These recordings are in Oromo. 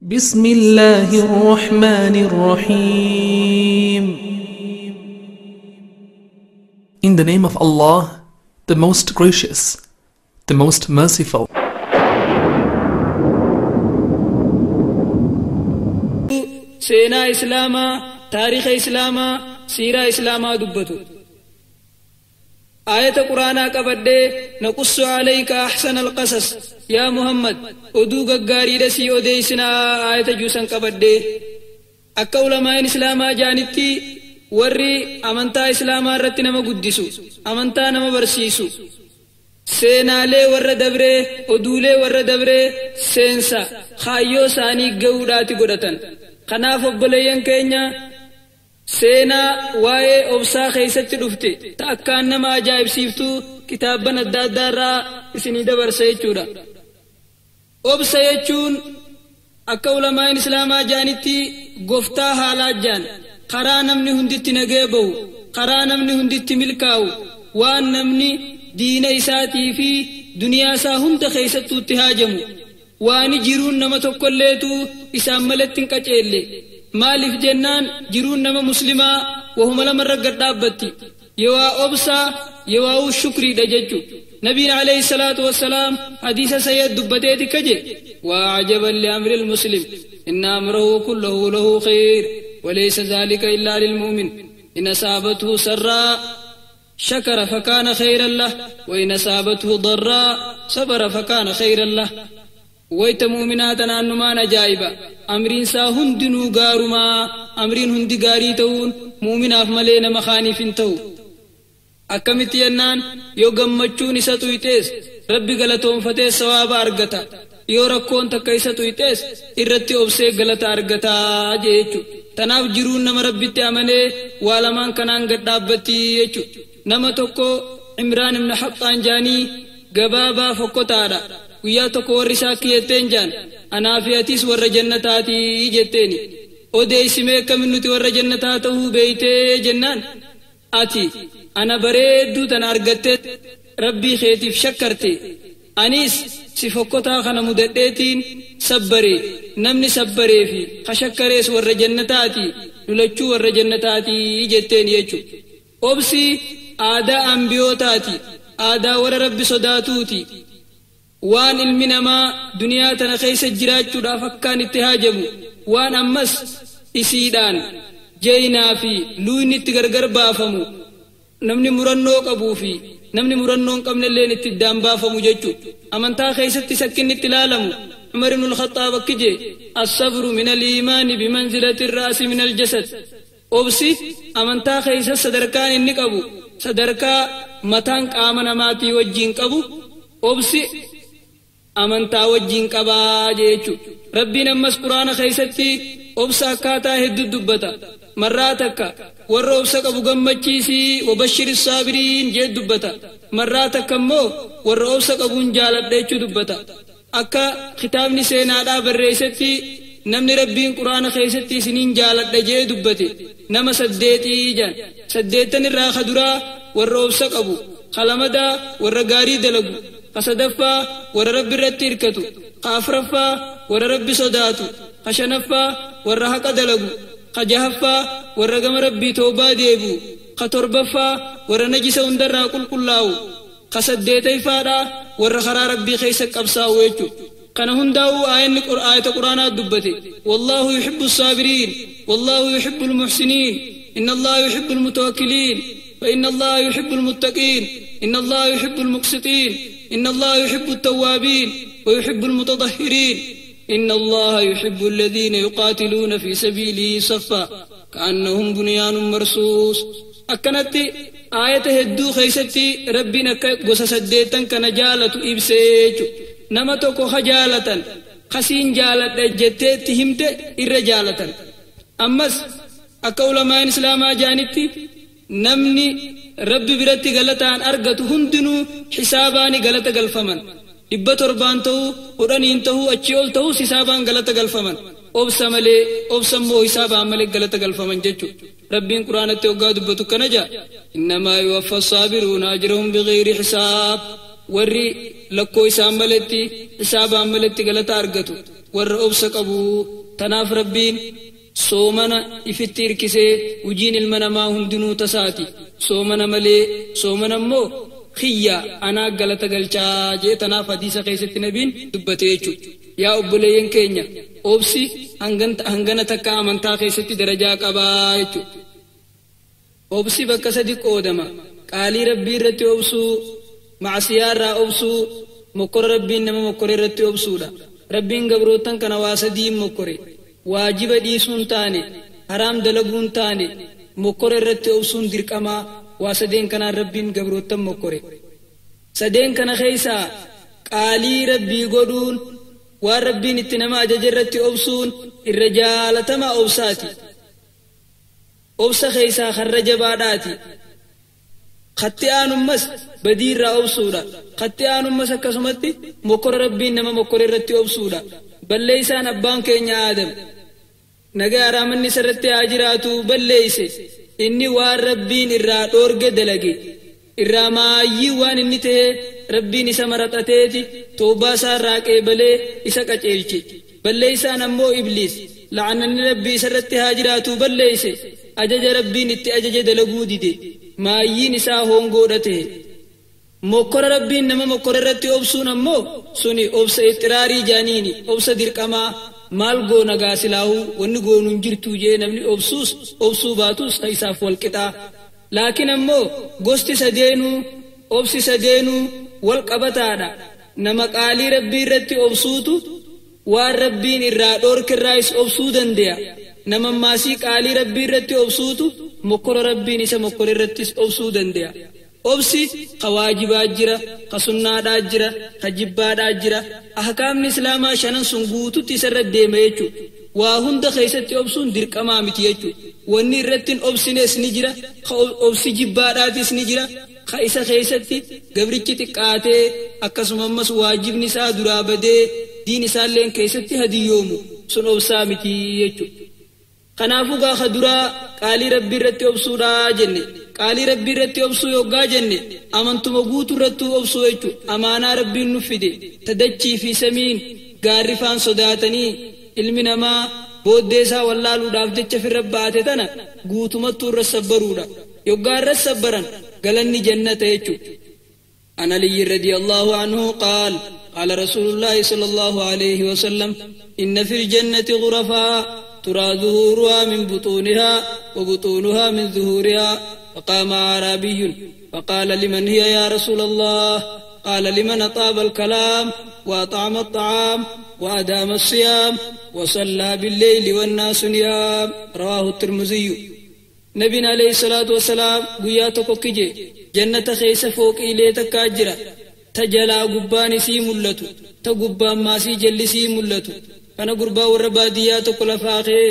بسم الله الرحمن الرحيم. In the name of Allah, the most gracious, the most merciful. سينا إسلاما تاريخ إسلاما سيرة إسلاما دبتو آية قرآن قبدة نقص عليك أحسن القصص يا محمد أدوغ غاري رسي أديسنا آية جوسن قبدة أكا علماء إسلاما جانبتي ورّي أمنتا إسلاما رتنا مقدسو أمنتا نما برسيسو سينا لي ور دبري أدولي ور دبري سينسا خايو ساني قوداتي قدتن خناف أبليان كينيا سينا واي أبسا خيست رفته تأكان نما أجائب سيفتو كتابنا الدادارا اسني دبر سيچورا أبسا يچون أكا علماء إسلاما جانتي گفتا حالات جان قرا نمني هندت نگيبو قرا نمني هندت ملكاو وان نمني دين إساتي في دنيا سا هند خيستو اتهاجمو واني جيرون نما تقليتو إسام ملتن كچيلي مالف جنان جيرون نما مسلما وهم لمن رقر دابتي يوا أبسا يوا الشكري دججو نبي عليه الصلاة والسلام حديث سيد دبتيتي كجي وعجبا لأمر المسلم إن أمره كله له خير وليس ذلك إلا للمؤمن إن أصابته سراء شكر فكان خيرا له وإن أصابته ضراء صبر فكان خيرا له ويت مؤمناتنا أنما نجايبا أمرين سا هندنو غارما أمرين هندي غاري تون مؤمنا فملين مخانف تو أكمتي أنان يو غمچون إساتو إتيس ربي غلطون فتيس سواب أرغتا يو ركون تكيساتو إتيس إرتي أبسي غلط أرغتا جيچو تناف جرون نما ربي تأمني والمان كنان غدابتي يچو نما توكو عمران بن حطان جاني غبابا فكو تارا ويا تكو رساكي تنجان أنا في أتيس ور جنتاتي جتني أودي اسمه كمنوتي ور جنتاته بيتي جنان أتي أنا بريدو تنارغتت ربي خيتي شكرتي أنيس سفكوتا خنا مدتين صبري نمني صبري في خشكريس ور جنتاتي لولچو ور جنتاتي جتني يچو أوبسي آدا أنبيوتاتي آدا ور ربي صداتوتي وان المنما دنيا تنخيس الجراج فكان اتهاجمو وان أمس إسيدان جينا في لوني تغرغر بافمو نمني مرنو قبو في نمني مرنو قبل اللين اتدام بافمو جيجو أمنتا خيست سكن اتلالمو عمر بن الخطاب كجي الصبر من الإيمان بمنزلة الرأس من الجسد أبسي أمنتا خيست صدركان النقبو صدركا متان قامنا ماتي وجين قبو أبسي أمنتا وجين قبا جيچو ربي نمس قرآن خيستي أبسا كاتا هدو دبتا مراتك ور أبسا قبو غمچيسي وبشر الصابرين جي دبتا مراتك مو ور أبسا قبو انجالت ديچو دبتا أكا خطابني سينا دا بريستي نمني ربين قرآن خيستي سنين جالت دي دبتي نما سديتي جان سديتن الراخ درا ور أبسا قبو خلمدا ور غاري دلقو قصدفا ور رب رتيركتو قافرفا ور رب صداتو قشنفا ور حق دلغو قجهفا ور غم ربي توبا ديبو قتربفا ور نجس اندر كل كلاو قصديتي فادا ور خرا ربي خيسك ابساو يچو كان هنداو آية قرآن دبتي والله يحب الصابرين والله يحب المحسنين إن الله يحب المتوكلين وإن الله يحب المتقين إن الله يحب المقسطين إن الله يحب التوابين ويحب المتطهرين إن الله يحب الذين يقاتلون في سبيله صفا كأنهم بنيان مرصوص أكنت آية هدو خيستي ربنا قصة سديتا كنجالة إبسيج نمتوكو خجالة خسين جالة جتت همت إرجالة أمس أكول ما إسلاما جانبتي نمني ربي برتي غلطان أرغت هندنو حساباني غلط غلفمن إبتر بانتو ورانين تهو أچيول تهو حسابان غلط غلفمن أبسملي أبسمو حسابان ملك غلط غلفمن جچو ربين قرآن تيوغا دبتو كنجا إنما يوفى الصابرون أجرهم بغير حساب warri lakkoo isaan maletti hisaabaan maletti galata argatu warra obsa qabu. Tanaaf rabbiin soomana ifitti hirkisee hojiin ilma namaa hundinuu tasaati. Soomana malee soomana immoo khiyya anaa galata galchaa jee. Tanaaf hadiisa keessatti nabiin dubbate jechuudha. Yaa obboleeyyan keenya obsi hangana takka amantaa keessatti darajaa qabaa jechuudha. Obsi bakka sadi qoodama. Qaalii rabbii irratti obsuu, macsiyaa irraa obsuu, mokkora rabbiin nama mokkore irratti obsuudha. Rabbiin gabrootan kana waa sadii mokkore. Waajiba dhiisuun taane, haraam dalaguun taane, mokkora irratti obsuun dirqamaa. Waa sadeen kanaan rabbiin gabrootan mokkore. Sadeen kana keessaa qaalii rabbii godhuun, waan rabbiin itti nama ajaje irratti obsuun irra jaalatamaa obsaati. Obsa keessaa harra jabaadhaati. Khatti aanummas badiirraa obsuudha. Khatti aanummas akkasumatti mokkora rabbiin nama mokkore irratti obsuudha. Balleeysaan abbaan keenya Aadam nagaa araamanni isarratti haa jiraatu balleeyse. Inni waan rabbiin irraa dhoorge dalage. Irraa maayyii waan inni ta'e rabbiin isa maraxateeti toobaa isaa irraa qeebalee isa qaceelche. Balleeysaan ammoo Ibliis la'ananni rabbii isarratti haa jiraatu balleeyse. Ajaja rabbiin itti ajaje dalaguu dide. Maayyiin isaa hongoodha ta'e. Mokkora rabbiin nama mokkora irratti obsuun ammoo suni obsa ixtiraarii jaaniini. Obsa dirqamaa maal goona gaasilaahu wanni goonuun jirtuu jee namni obsuus obsuu baatus isaaf walqixaa. Laakiin ammoo gosti sadeenuu obsi sadeenuu wal qabataadha. Nama qaalii rabbii irratti obsuutu waan rabbiin irraa dhoorkirraayis obsuu dande'a. Nama maasii qaalii rabbii irratti obsuutu mokkora rabbiin isa mokkora irrattis obsuu dande'a. Obsi ka waajibaa jira, ka sunnaadhaa jira, ka jibbaadhaa jira. Ahkaamni islaamaa shanan sun guututti isarra deema jechuudha. Waa hunda keessatti obsuun dirqamaa miti jechuudha. Wanni irratti hin obsines ni jira, ka obsi jibbaadhaatis ni jira. Ka isa keessatti gabrichi xiqqaatee akkasuma ammas waajibni isaa duraa badee diin isaallee keessatti hadiyyoomu sun obsaa miti jechuudha. Kanaafuu gaafa duraa qaalii rabbii irratti obsuudhaa jenne. Qaalii rabbii irratti obsuu yoggaa jenne amantuma guutuu irratti obsuu jechuudha. Amaanaa rabbiin nuuf fide tadachii fi samiin gaarrifaan sodaatanii ilmi namaa booddee isaa wallaaluudhaaf jecha firra baate tana guutumattuu irra sabbaruudha. Yoggaa irra sabbaran galanni jannata jechuudha. An Aliyyi radiyallahu anhu qaal qaala rasuulullaahi sallallahu alayhi wa sallam inna fil jannati ghurafaa ترى ظهورها من بطونها وبطونها من ظهورها. فقام أعرابي فقال لمن هي يا رسول الله؟ قال لمن أطاب الكلام وأطعم الطعام وأدام الصيام وصلى بالليل والناس نيام. رواه الترمذي. نبينا عليه الصلاة والسلام قياتك كجي جنة خيس فوق إليتك أجرا تجلا قبان سي ملتو تقبان ما سي جل سي ملتو. Kana gurbaa warra baadiyyaa tokko lafaaqee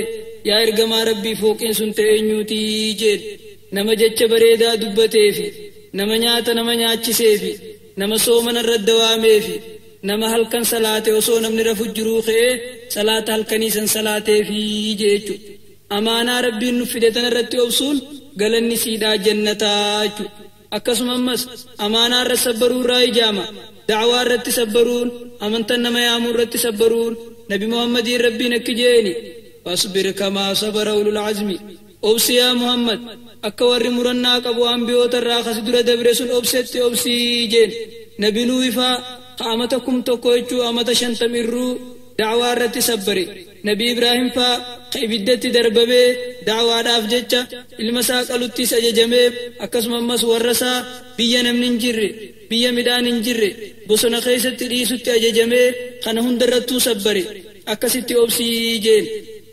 yaa ergamaa rabbii fooqeen sun ta'e eenyuuti jedhe. Nama jecha bareedaa dubbateefi nama nyaata nama nyaachiseefi nama soomana irra dawaameefi nama halkan salaate osoo namni rafu jiruu ka'ee salaata halkanii san salaateefi jechuudha. Amaanaa rabbiin nuuf fide tana irratti obsuun galanni siidhaa jannataa jechuudha. Akkasuma ammas amaanaa irra sabbaruu irraa ijaama. Da'waa irratti sabbaruun amantan nama yaamuu irratti sabbaruun. نبي محمد ربي نكجيني فاصبر كما صبر أولو العزم. أوبسي يا محمد أكوار مرناك أبو أنبيوت الراخس درة دبرسون أوبسيت أوبسي جين. نبي نويفا قامتكم تقويتو أمت شنتمرو دعوة رتي صبري. نبي إبراهيم فا قيبدت درببه دعوة أفجتش المساق ألوتي سججمه أكسم أمس ورسا بيا نمن جري بيا مدان جري بسنا خيست ريسوت أججمه خنهن درتو صبري أكسيتي أوبسي جين.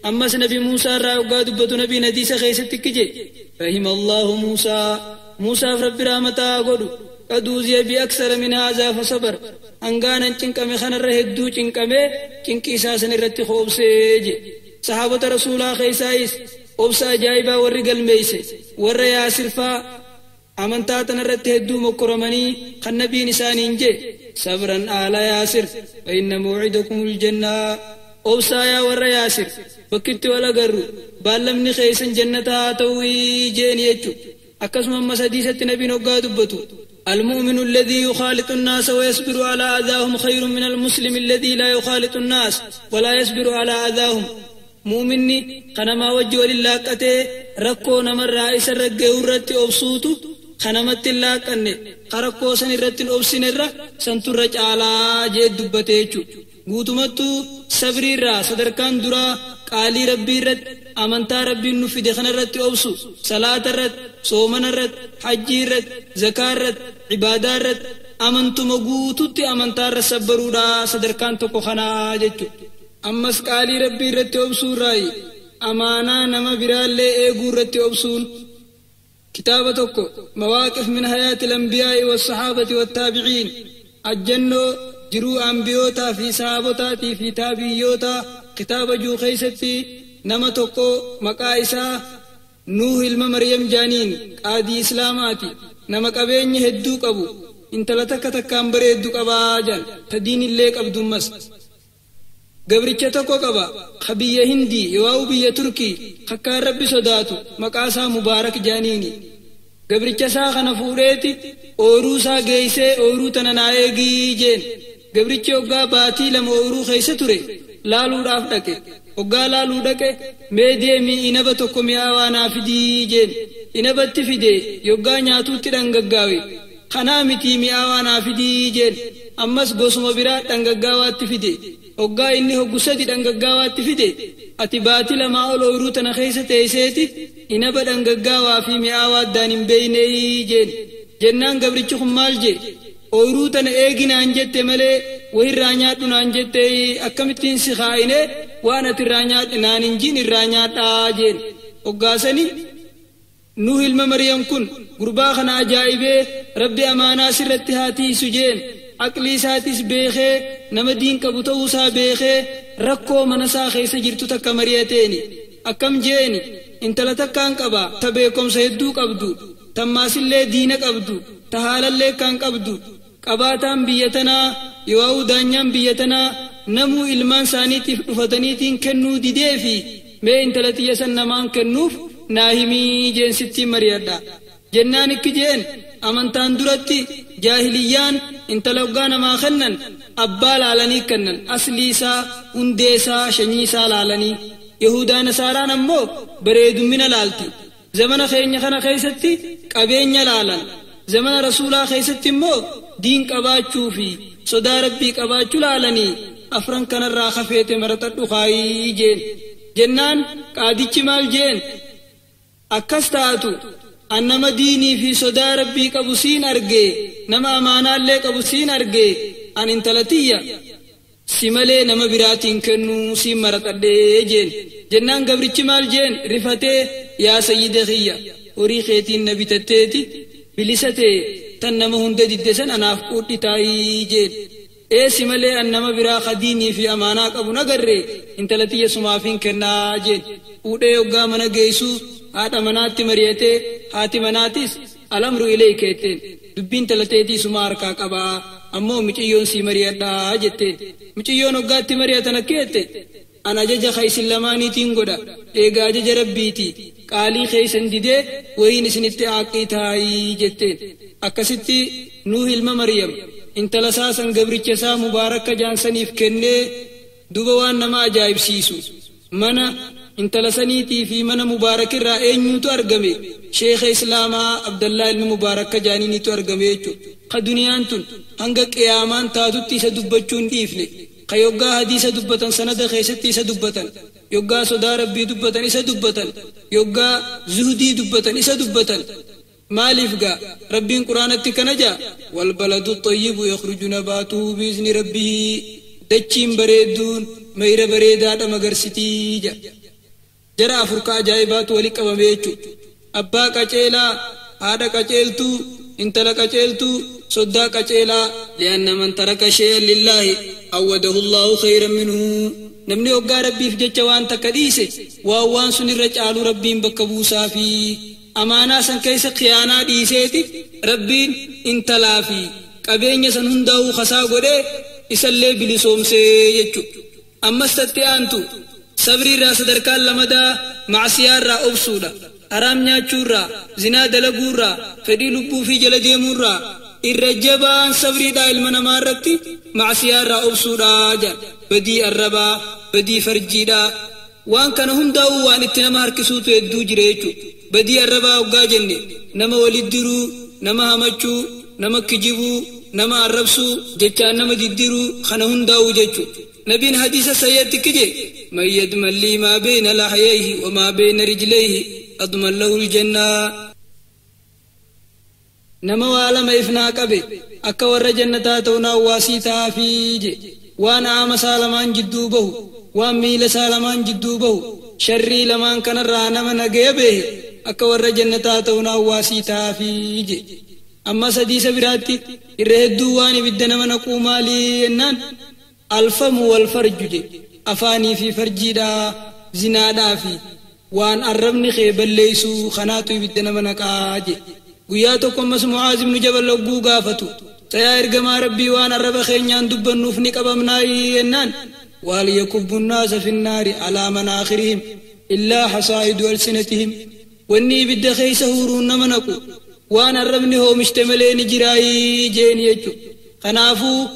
أمس نبي موسى راوغا دبتو نبي نديس خيست كجي رحم الله موسى فرب رحمتا قدو قد أوذي بأكثر من هذا فصبر. أنغانا چنكمي خنر هدو چنكمي چنكي ساسن رتي خوب سيجي. صحابة رسولا خيسايس أوبسا جايبا ورقل ميسي ور ياسر فا أمنتاتنا رتي هدو مكرمني خنبي نسان انجي صبرا آلا ياسر فإن موعدكم الجنة. أوبسا يا ور ياسر بكت ولا قرو بالمني خيسن جنتا توي جين يجو. أكسما مساديسة نبي نقا دبتو المؤمن الذي يخالط الناس ويصبر على أذاهم خير من المسلم الذي لا يخالط الناس ولا يصبر على أذاهم. مؤمني خنما وجه لله قته ركو نمر رئيس الرجع ورت أبسوتو خنمت الله كنه خركو سن رت الأبسين الرا سنترج على جد دبتيجو قوتمتو صبري را صدركان درا قالي ربي رت أمانتا ربي نفيد خن رت أبسو صلاة رت صومن رت حج رت زكاة رت عبادة رت أمانتو مقوتو تي أمانتا رسبرو را صدركان تكو خنا جتو. أمس قالي ربي رت أبسو راي أمانا نما برالي إيقو رت أبسون. كتابتك مواقف من حياة الأنبياء والصحابة والتابعين الجنة جرو أنبيوتا في صحابتاتي في تابعيوتا كتاب جو خيستي نمتكو مقايسا نوح المريم جانين قادي إسلاماتي نمك أبين هدوك أبو انت لتك كامبري هدوك أباجان تدين الليك أبدو مس قبرتك تكو قبا خبية هندي يواو بيا تركي خكار ربي صداتو مقاسا مبارك جانيني قبرتك ساخنا فوريتي أورو سا جيسي أورو تننايجي جين قبرتك وقا باتي لما أورو خيسة تري لالو رافتك وقا لالو دك ميدي مي إنبتكو مياوانا فدي جين إنبت فدي يوقا نياتو ترنگگاوي خنامتي مياوانا فدي جين أمس قوسم برا تنگگاوات فدي وقا إني هقصتي تنگگاوات فدي أتي باتي لما أولو أورو تنخيسة تيسيتي إنبا تنگگاوا في مياوات دانين بيني جين جنان قبرتك مال جي أورو تن إيجنا أنجت ملي وهي الرانيات نانجت أكمتين سخائنة وانا ترانيات نانجين الرانيات آجين وقاسني نوح المريم كن قرباخنا عجائبه ربي أمانا سرت هاتي سجين عقلي ساتيس بيخي نمدين كبتو سا بيخي ركو منسا خيس جرتو تك مريتيني أكم جيني انت لتكان كبا تبيكم سيدو كبدو تماس اللي دينك أبدو تهال اللي كان كبدو قباتان بيتنا يواو دانيان بيتنا نمو إلمان سانيتي فتنيتين كنو دي في ما انت لتيسن نمان كنوف ناهمي جين ستي مريادا جنانك جين أمانتان درتي جاهليان انت لوغان ما خنن أبال علاني كنن أصليسا انديسا شنيسا لالاني يهودا نصارى نمو بريد من الالتي زمن خيني خنا خيستي قبين لالان زمن رسولا خيستي مو دين قباچو في صدا ربي قباچو لالاني أفران كان الراخفيت مرتد خاي جين جنان قاديچ مال جين أكستاتو أنما ديني في صدا ربي قبسين أرجي نما أمانا اللي قبسين أرجي أن انتلتية سمالي نما براتين كنو سيم مرتد جين جنان قبريچ مال جين رفته يا سيد خيّا وري خيتين نبي تتيتي بلسته تنما هند ددسن أناف قوتي تاي جين اے سمالي أنما برا خديني في أمانا قبو نگرّي انتلتية سمافين كنا جين اوڑے اگا منا گيسو هذا مناتي مريته هاتي مناتيس الأمر إليك كتين دبين تلتيتي سمار كاكبا أمو مچيون سي مريتا جتين مچيون وقاتي مريتا نكيتين أنا جج خيس اللماني تنقودا إيقا جج ربيتي قالي خيسن ديدي وين سنتي عقيتاي جتين أكستي نوح المريم انت لساسا قبريتشسا مبارك جانسانيف كني دوبوان نما جايب سيسو منا انت لسنيتي في من مبارك الرائن ترجمي شيخ إسلاما عبد الله المبارك جانيني ترجمي خدنيان تون هنگك قيامان تادوتي سدبچون ديفني خيوغا حديث دبتن سند خيستي سدبتن يوغا صدا ربي دبتن سدبتن يوغا زهدي دبتن سدبتن مالفغا ربين قرانتي كنجا والبلد الطيب يخرج نباته بإذن ربه دچين بريدون مير بريدا دمغرسيتي جرا فرقا جايبات ولي قبميچو ابا قچيلا هذا قچيلتو انتلا قچيلتو صدا قچيلا لان من ترك شيئا لله عوده الله خيرا منه نمني وغا ربي في جوان تكديسه وان سن رجالو ربين بكبوسا في امانه سن كيس خيانه ديسيتي ربين انتلا في قبينه سن هندو خسا غده اسلي بلسومسه يچو امستتي انتو صبري راس دركال لمدا معصيار را أبسودا حرام نياچور را زنا دلگور را فدي لبو في جل ديمور را الرجبان صبري دا المنما رتي معصية را أبصودا جان بدي الربا بدي فرجيدا وان كان هم داو وان اتنما هركسوتو يدو جريچو بدي الربا وقا جنة نما ولدرو نما همچو نما كجبو نما الربسو جچان نما ددرو خنهم داو جچو نبين حديث سيد كجي من يدمن لي ما بين لحييه وما بين رجليه أضمن له الجنة نما وعلم إفنا قبي أكا ور جنتا تونا واسيتا فيجي وانا عام سالمان جدو بهو وان ميل سالمان جدو بهو شري لمان كان الرانما نقيبه أكا ور جنتا تونا واسيتا فيجي أما سديس براتي إرهدو واني بدنا منقو مالي إنان الفم والفرج أفاني في فرجيدا زنادا في وان الربني خيبل ليسو خناتو بدنا منقاجي قياتكم مس معاذ بن جبل لقو قافتو سيائر قما ربي وانا الرب خينيان دبن نوفني قبمناي إنان وليكب الناس في النار على مناخرهم إلا حصائد ألسنتهم واني بد خيسهورون منكو وانا الربني هو مشتملين جراي جين يجو خنافو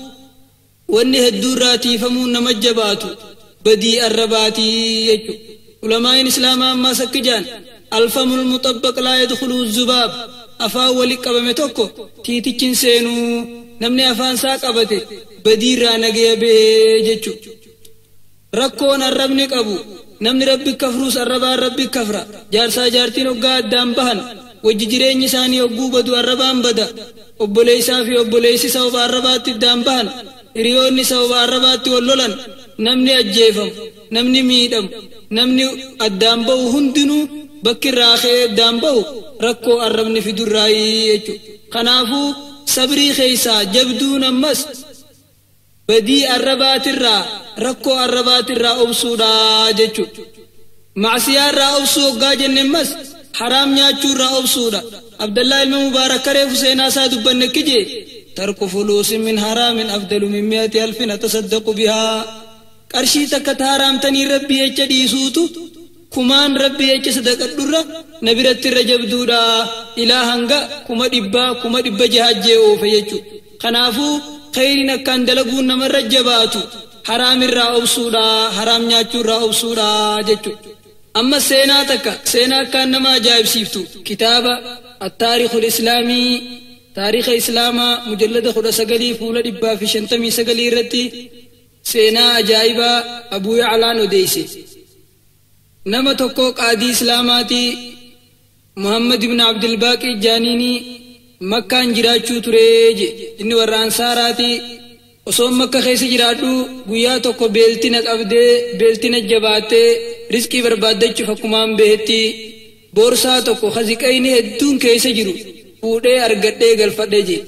واني هدوراتي فمون نمجباتو بدي الرباتي يجو علماء الإسلام أما سكجان الفم المطبق لا يدخل الزباب أفا ولك بمتوكو تيتيكين سينو نمني أفان ساقبتي بدير رانقيا بيجيشو ركون الربني قبو نمني ربي كفروس الربان ربي كفرا جارسا جارتين وقاد دام بهن وججرين نساني وقو بدو الربان بدا وبوليسا في وبوليسي سوبا الربات الدام بهن إريوني سوبا الربات واللولن نمني أجيفم نمني ميدم نمني الدام بو هندنو بكر راخي الدام بو ركو الربني في دراي خنافو صبري خيسا جبدون أمس بدي الربات الرا ركو الربات الرا أبصودا جيشو معصية الرا أبصو قاجن أمس حرام نياتشو الرا أبصودا عبد الله المبارك ريف سينا سادو بنكجي ترك فلوس من حرام أفضل من 100,000 نتصدق بها قرشي تكت حرام تني ربي يجدي سوتو كمان ربي يجي صدق الدرة نبرت الرجب دودا إلهانغا كما دبا جهاد جيو فيجو خنافو خيرنا كان دلقون نمر رجباتو حرام الرأو سودا حرام نياتو الرأو سودا جيجو أما سينا كان نما جايب سيفتو كتابة التاريخ الإسلامي تاريخ إسلاما مجلد خدا سقلي فولا دبا في شنتمي سقلي رتي سينا أجايبا أبو يعلان وديسي نما توكو قاضي إسلاماتي محمد بن عبد الباقي جانيني مكان جراچو تريج إني وران ساراتي وصوم مكة خيس جراتو گویا توكو بيلتي نقبدي بيلتي نجباتي رزقي بربادچ فكمان بهتي بورسا توكو خزيقيني هدون كيس جرو فودي أرغدي غلفدي جي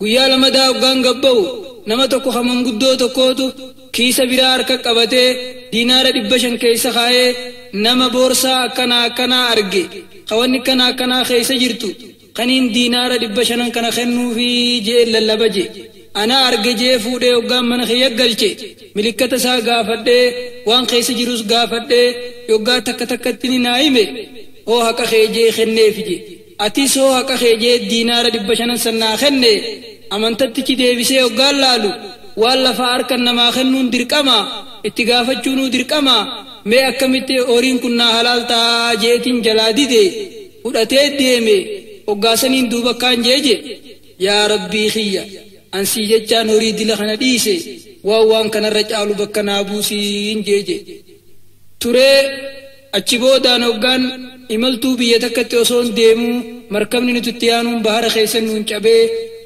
گویا لمدا وغان غبو نما توكو خمم گدو توكوتو كيس برار كقبته دينار دبشن كيس خايه نما بورسا كنا أرغي خواني كنا خيس جرتو خنين دينار دبشن كنا خنو في جيل للبجي أنا أرجع فودي وقام من خيال قلتي ملكة سا غافدة وان خيس جروس غافدة يوغا تكتني نايمة هو هكا خيجي خنّي فيجي أتيس هو هكا خيجي دينار دبشان سنّا خنّي أمانتت كده بيسي وقال لالو والله فاركن ما خنون دركما اتغافتشونو دركما ما أكملت أورين كنا حلال تا جيتين جلادي دي ودأتي ديمي وقاسنين دوبا كان جيجي يا ربي خيّا أنسي جتان أريد لخنا ديسي ووان كان الرجال بكنا بوسي إنجيجي ترى أتشبو دانوغان إملتو بيتكت وصون ديمو مركبني نتتيانون بحر خيسن نونچابه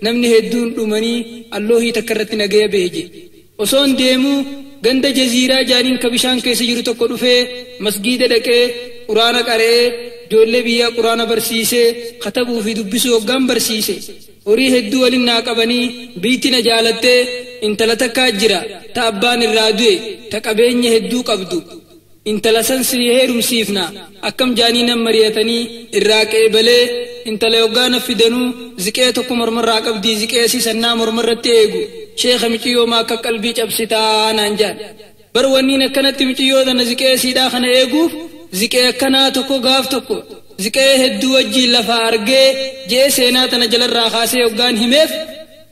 نمني هدون دومني اللوهي تكرت نگيه بيجي وصون ديمو گند جزيرة جانين كبشان كيسي جرو تكو دفه مسجد دكه قرآن قرأ جولي بيا قرآن برسيسه خطبو في دبسو وغام برسيسه وري هدو ولنا قبني بيتنا جالته انتلتكا جرا تابان الرادوي تقبيني هدو قبدو انتلسن سيهرم سيفنا أكم جانينا مريتني الراك إبلي انتليوغانا فدنو زكيتكم مرمر راقب دي زكيسي سنة مرمر تيغو شيخ مچيو ما كقلبي چبستا نانجان بروانينا كانت مچيو دن زكيسي داخنا ايغو زكي كنا تكو غاف تكو ziqee hedduu wajjiin lafa argee jee seenaa tana jalarraa kaasee hoggaan himeef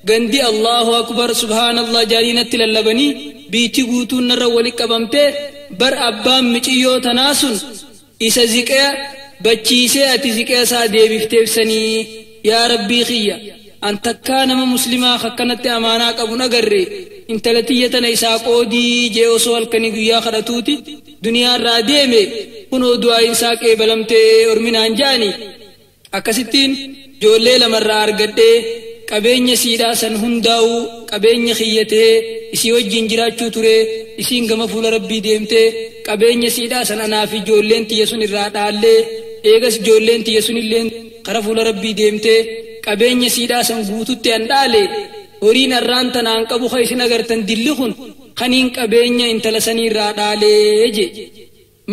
gandi Allahu akbar subhaanallah jaaniinatti lallabanii biitii guutuun narra wali qabamtee bar abbaan miciyyoo tanaa sun isa ziqee bachiisee ati ziqee isaa deebifteefsanii yaa rabbii kiyya an takkaa nama muslimaa akkanatti amaanaa qabu nagarre intala tiyya tana isaa qoodii jee osoo halkanii guyyaa kadhatuuti duniyaarraa deeme kunoo du'aayin isaa qeebalamtee orminaan jaani akkasittiin ijoollee lamarraa argadhee qabeenya siidhaa san hundaa'u qabeenya kiyyatee isii wajjin jiraachuu ture isiin gama fuula rabbii deemtee qabeenya siidhaa san anaaf ijoolleen tiyya sun irraa dhaallee eegas ijoolleen tiyya sun illeen kara fuula rabbii deemtee qabeenya siidhaa san guututti an dhaale horiin arraan tanaan qabu ka isin agartan dilli kun kaniin qabeenya intala sanii irraa dhaalee je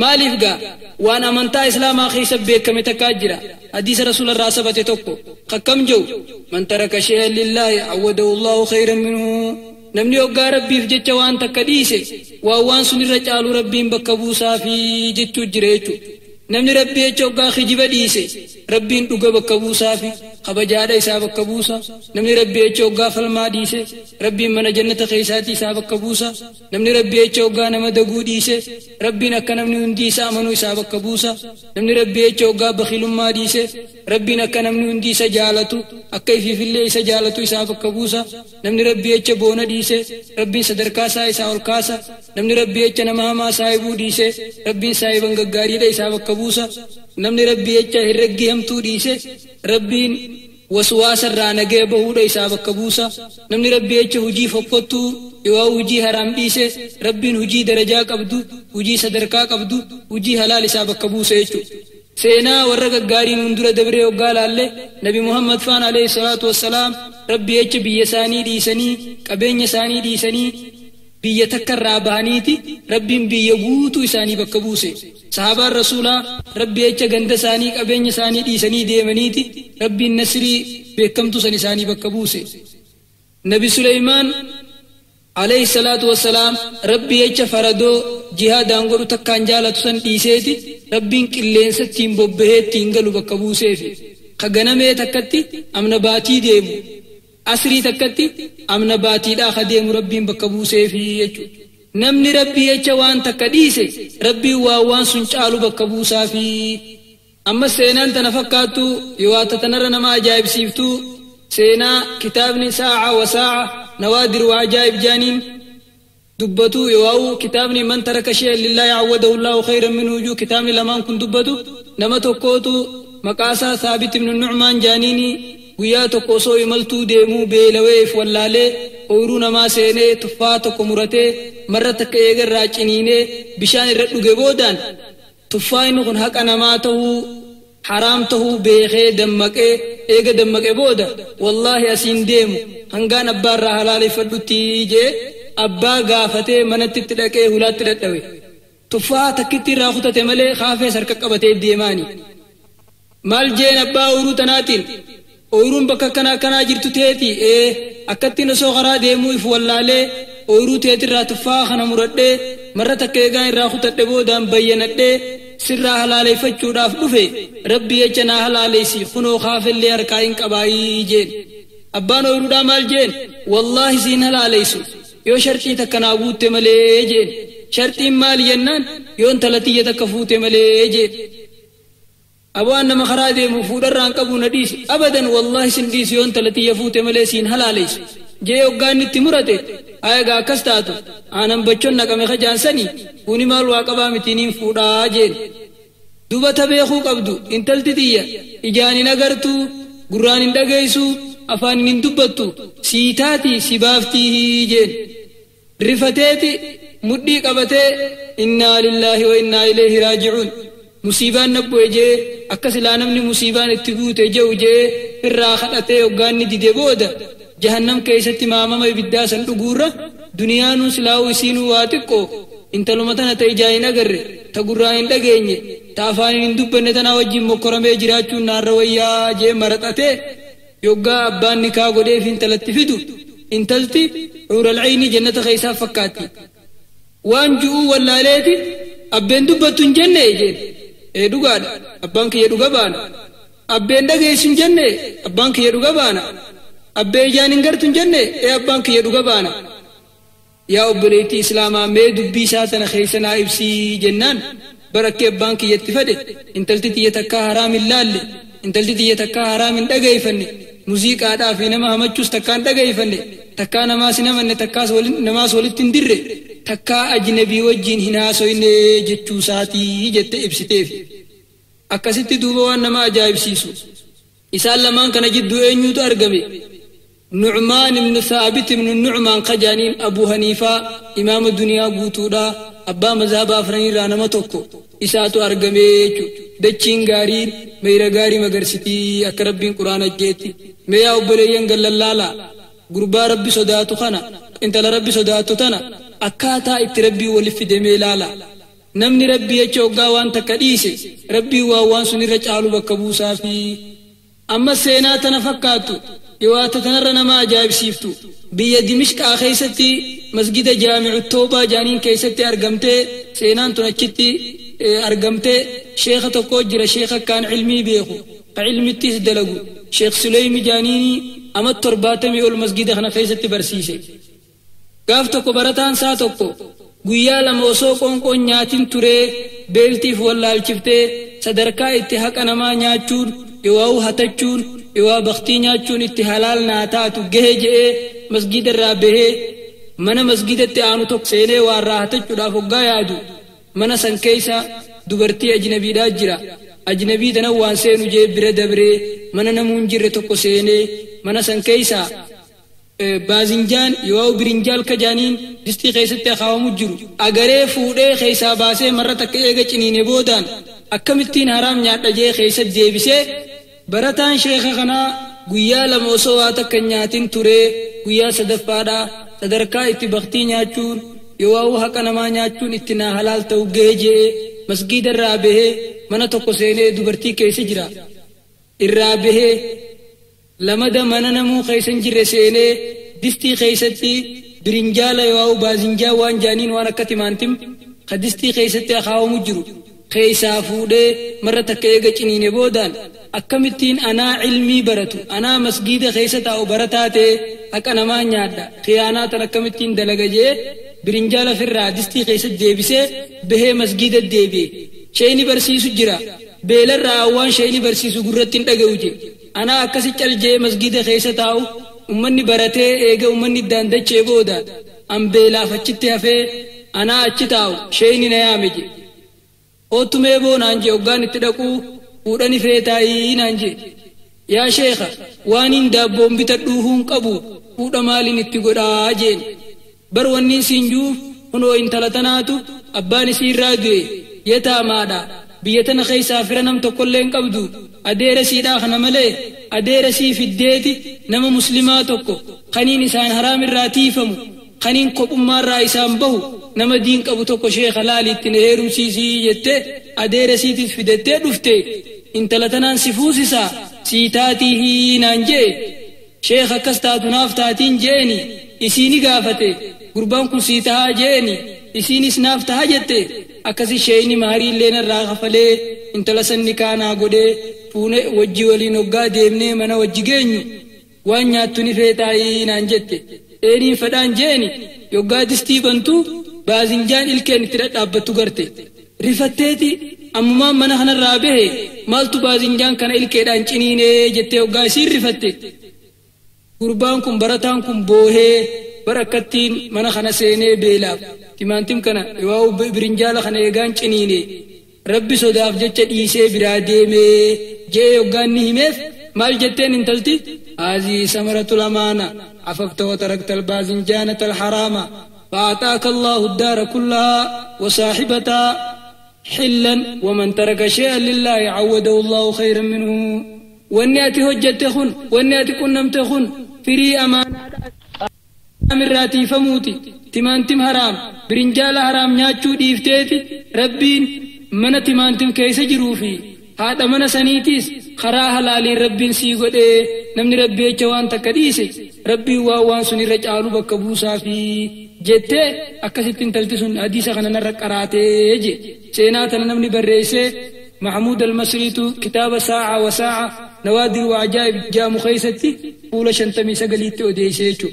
maaliif gaa waan amantaa islaamaa keessa beekame takkaa jira hadiisa rasuularraa sabate tokko kakkam jiru man taraka shay'an lillaahi awwadahu Allahu khayran minhu namni hoggaa rabbiif jecha waan takka dhiise waan sun irra caalu rabbiin bakka buusaa fi jechuu jira jechuudha namni rabbii jecha hoggaa kijiba dhiise rabbiin dhuga bakka buusaa fi kabajaadha isaa bakka buusa namni rabbii jecha hoggaa falmaa dhiise rabbiin mana jannata keessaatii isaa bakka buusa namni rabbii jecha hoggaa nama daguu dhiise rabbiin akka namni hundi isa amanuu isaa bakka buusa namni rabbii jecha hoggaa bakhilummaa dhiise rabbiin akka namni hundi isa jaalatu akka ifiifillee isa jaalatu isaa bakka buusa namni rabbii jecha boona dhiise rabbiin sadarkaa isaa ol kaasa namni rabbii jecha nama hamaa saayibuu dhiise rabbiin saayiban gaggaariidha isaa bakka buusa namni rabbii jecha herreggi hamtuu dhiise rabbiin waswaasa irraa nagee bahuudha isaa bakka buusa namni rabbii jecha hujii fokkottuu yoo hujii haraam dhiise rabbiin hujii darajaa qabdu hujii sadarkaa qabdu hujii halaal isaa bakka buusa jechuudha seenaa warra gaggaariin hundura dabree hoggaa laalle nabi Muhammad faan alayhi salaatu wassalaam rabbii jecha biyya isaanii dhiisanii qabeenya isaanii dhiisanii biyya takka irraa bahaniiti rabbiin biyya guutuu isaanii bakka buuse sahabaan rasuulaa rabbii jecha ganda isaanii qabeenya isaanii dhiisanii deemaniiti rabbiin nasrii beekamtu san isaanii bakka buuse nabi Suleymaan alayhi salaatu wassalaam rabbii jecha faradoo jihaadaan godhu takkaan jaalatu san dhiiseeti rabbiin qilleensa ittiin bobbahee ittiin galu bakka buuseefi ka ganamee takkatti amna baatii deemu asrii takkatti amna baatiidhaa ka deemu rabbiin bakka buuseefi jechuudha namni rabbii jecha waan takka dhiise rabbiin waan sun caalu bakka buusaafi amma seenaan tana fakkaattu yoo tanarra nama ajaa'ibsiiftu seenaa kitaabni saa'a wa saa'a nawaadir wa ajaa'ib jaaniin dubbatu yoo kitaabni man taraka shay'an lillahi awwadahu Allahu khayran minhu kitaabni lamaan kun dubbatu nama tokkootu maqaasaa Thaabit ibn Nu'maan jaaniini guyyaa tokko osoo imaltuu deemuu beelaweef wallaalee ooyiruu namaa seenee tuffaa tokko muratee marra takka eegarraa ciniinee bishaan irra dhuge boodaan tuffaa inni kun haqa namaa ta'uu haraam ta'uu beekee dammaqee eega dammaqee booda wallaahi asiin deemu hangaan abbaarraa halaaleffadhutti jee abbaa gaafatee manatti itti dhaqee hulaatti dadhawe tuffaa takkitti irraa kutate malee kaafee harka qabatee deemaani maal jeen abbaa ooyiruu tanaatiin ooyiruun bakka kanaa jirtu teeti akkattiin osoo karaa deemuu if wallaalee ooyiruu teetirraa tuffaa kana muradhee marra takka eegaan irraa kutadhe boodaan bayyanadhee sirraa halaaleeffachuudhaaf dhufe rabbii jecha naa halaaleessi kunoo kaafellee harkaa hin qabaayii jeen abbaan ooyiruudhaa maal jeen wallaahi siin halaaleessu yoo shartii takka naa guutte malee jeen shartiin maal jennaan yoo intala tiyya takka fuute malee jeen abaan nama karaa deemu fuudharraan qabu na dhiisi abadan wallaahi sin dhiisi yoo intala tiyya fuute malee siin halaaleessu jee hoggaan itti murate ayagaa akkas taatu aanan bachoon naqame kajaansanii kuni maal waa qabaa mitiiniin fuudhaa jeen dubata beekuu qabdu intalti tiyya ijaan hin agartuu gurraan hin dhageessu afaan hin dubbattu siitaati si baaftii jeen rifateeti mudhii qabatee innaa lillaahi wa innaa ilayhi raaji'uun musiibaan nabboe jee akka silaa namni musiibaan itti buute jehu jee irraa kadhatee hoggaanni dide booda jahannam keessatti maamama ibiddaa san dhuguurra duniyaanuu silaa'uu isiinuu waa xiqqoo intaluma tana ta ijaa hin agarre ta gurraa hin dhageenye ta afaan hin dubbanne tanaa wajjin mokkoramee jiraachuun naarra wayyaa jee maraxatee yoggaa abbaan nikaa godheef intalatti fidu intalti xuural ayni jannata keessaa fakkaatti waan ju'uu wallaaleeti abbeen dubbattu hin jenne jeen dhugaadha abbaan kiyya dhuga baana abbeen dhageessin jenne abbaan kiyya dhuga baana abbee ijaan hin gartu jenne abbaan kiyya dhuga baana yaa obboleettii islaamaa mee dubbii isaa tana keessa naa ibsii jennaan barakkee abbaan kiyyatti fedhe intalti tiyya takkaa haraam hin laalle intalti tiyya takkaa haraam hin dhageeyfanne muuziqaadhaa fi nama hamachuus takkaan dhageeyfanne takkaa namaas hin amanne takkaas namaas walitti hin dirre takkaa ajnabii wajjiin hin haasoyne jechuu isaatii jette ibsiteef akkasitti duuba waan nama ajaa'ibsiisu isaan lamaan kana jidduu eenyuutu argame Nu'maan ibn Thaabit ibn Nu'maan qajaaniin Abu Haniifaa imaama duniyaa guutuudha abbaa mazhabaa afranirraa nama tokko isaatu argame jechuudha dachiin gaariin meeyra gaarii magarsitii akka rabbiin quraana jeetti meeyaa obboleeyyan gallallaala gurbaa rabbi sodaatu kana intala rabbi sodaatu tana akkaataa itti rabbii waliif fidemee ilaala namni rabbii jecha hoggaa waan takka dhiise rabbii waan sunirra caalu bakka buusaa fi amma seenaa tana fakkaattu dhiwaata tanarra nama ajaa'ibsiiftu biyya Dimishqaa keessatti masgida Jaami'u Tawbaa jaaniin keessatti argamtee seenaan tun achitti argamtee sheekha tokko jira sheekha kaan ilmii beeku ka ilmittis dalagu sheekh Suleymi jaaniini amma 70 ol masgida kana keessatti barsiise gaaf tokko barataan saa tokko guyyaa lama osoo qoonqoon nyaatin turee beeltiif wallaalchiftee sadarkaa itti haqa namaa nyaachuun yoo hatachuun yoo baktii nyaachuun itti halaal naa taatu gahe je'ee masgida irraa bahee mana masgidatti aanu tokko seenee waan raahatachuudhaaf hoggaa yaadu mana san keessa dubartii ajnabiidhaa jira ajnabii tana waan seenu jee bira dabree mana namuun jirre tokko seenee mana san keessa baazinjaan yoo birinjaal kajaaniin distii keessatti akaawamu jiru agaree fuudhee keessaa baasee marra takka eega ciniine boodaan akkamittiin haraam nyaadha jee keessa deebisee barataan sheekha kanaa guyyaa lama osoo waa takka nyaatin turee guyyaa sadaffaadhaa sadarkaa itti baktii nyaachuun yoo haqa namaa nyaachuun itti naa halaal ta'u gahee jee masgida irraa bahee mana tokko seenee dubartii keessa jira irraa bahee lamada mana namuu keessa hin jirre seenee distii keessatti birinjaala yoo baazinjaa waan jaaniin waan akka timaantim ka distii keessatti akaawamu jiru keessaa fuudhee marra takka eega ciniine boodaan akkamittiin anaa ilmii baratu anaa masgida keessa taa'u barataa ta'e haqa namaa nyaadha khiyaanaa tan akkamittiin dalaga jee birinjaala firraa distii keessatti deebisee bahee masgida deebi'e sheeyni barsiisu jira beelarraa waan sheeyni barsiisu gurratti hin dhaga'u je anaa akkasi caljee masgida keessa taa'u ummanni baratee eega ummanni daandachee booda an beelaaf achitti hafee anaa achi taa'u sheeyni na yaame je ootumee boonaan je hoggaan itti dhaquu fuudhani feetaayii naan je yaa sheekha waaniin daabboon bitadhuu hin qabu fuudha maaliin itti godhaa jeen bar wanniin siin juuf hunoo intala tanaatu abbaan isii irraa du'e yataamaadha biyya tana keessaa fira nam tokkollee hin qabdu adeera siidhaa kana malee adeera sii fiddeeti nama muslimaa tokko kaniin isaan haraam irraa tiifamu kaniin kophummaarraa isaan bahu nama diin qabu tokko sheekha laaliitti na heerumsiisii jettee adeera siitis fidattee dhufte intala tanaan si fuusisaa sii taatii naan jee sheekha akkas taatu naaf taatiin jeeni isiini gaafate gurbaan kun sii tahaa jeeni isiinis naaf tahaa jette akkasi sheeyni maariillee narraa kafalee intala sanni kaanaa godhee fuune wajji waliin hoggaa deemnee mana wajji geenyu waan nyaattu ni feetaayii naan jette eeniin fedhaan jeeni yoggaa distii bantuu baazinjaan ilkeen itti dhadhaabbattu garte rifatteeti ammumaan mana kanarraa bahe maaltu baazinjaan kana ilkeedhaan ciniinee jettee hoggaa isiin rifatte gurbaan kun barataan kun boohee barakkattiin mana kana seenee beelaaf timaantim kana yoo birinjaala kana eegaan ciniine rabbi sodaaf jecha dhiisee biraa deemee jee hoggaan ni himeef maal jetteen intalti haazii samaratul amaana afafta watarakta albaazinjaanata alharaama فأعطاك الله الدار كلها وصاحبتها حلا ومن ترك شيئا لله عوده الله خيرا منه والنياتي هجتخن والنياتي كنمتخن فري أمانة من راتي فموتي تمانتم حرام برنجال حرام نياتشو ديفتيتي ربين من تمانتم كيس جروفي هذا من سنيتيس خرا حلالي ربين سيغو دي نمني ربي جوان تكديسي ربي وان سني رجعلو بكبوسا في jettee akkasittiin talti sun hadiisa kana narra qaraatee je seenaa tana namni barreessee محمود المصريتو كتاب ساعة وساعة نوادر وعجائب جامو خيستي قول شنتمي سقليتي وديسيتو